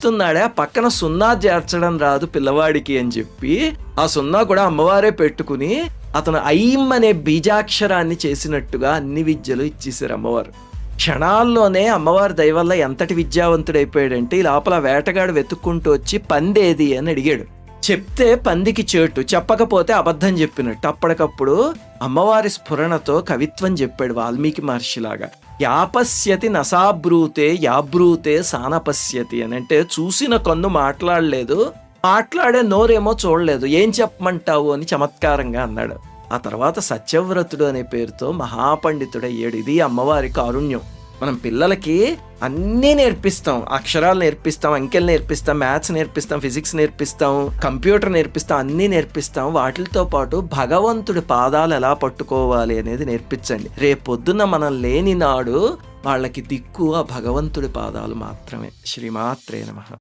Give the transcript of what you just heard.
చెప్తున్నాడే ఆ పక్కన సున్నా చేర్చడం రాదు పిల్లవాడికి అని చెప్పి ఆ సున్నా కూడా అమ్మవారే పెట్టుకుని అతను ఐం అనే బీజాక్షరాన్ని చేసినట్టుగా అన్ని విద్యలు ఇచ్చేసారు అమ్మవారు. క్షణాల్లోనే అమ్మవారి దయ వల్ల ఎంతటి విద్యావంతుడైపోయాడంటే ఈ లోపల వేటగాడు వెతుక్కుంటూ వచ్చి పందేది అని అడిగాడు. చెప్తే పందికి చేటు, చెప్పకపోతే అబద్ధం చెప్పినట్టు. అప్పటికప్పుడు అమ్మవారి స్ఫురణతో కవిత్వం చెప్పాడు వాల్మీకి మహర్షిలాగా. యాపశ్యతి నసాబ్రూతే యాబ్రూతే సానపశ్యతి అని. అంటే చూసిన కన్ను మాట్లాడలేదు, మాట్లాడే నోరేమో చూడలేదు, ఏం చెప్పమంటావు అని చమత్కారంగా అన్నాడు. ఆ తర్వాత సత్యవ్రతుడు అనే పేరుతో మహాపండితుడయ్యాడు. ఇది అమ్మవారి కారుణ్యం. మనం పిల్లలకి అన్నీ నేర్పిస్తాం, అక్షరాలు నేర్పిస్తాం, అంకెలు నేర్పిస్తాం, మ్యాథ్స్ నేర్పిస్తాం, ఫిజిక్స్ నేర్పిస్తాం, కంప్యూటర్ నేర్పిస్తాం, అన్నీ నేర్పిస్తాం. వాటితో పాటు భగవంతుడి పాదాలు ఎలా పట్టుకోవాలి అనేది నేర్పించండి. రేపొద్దున మనం లేని నాడు వాళ్ళకి దిక్కు ఆ భగవంతుడి పాదాలు మాత్రమే. శ్రీమాత్రే నమః.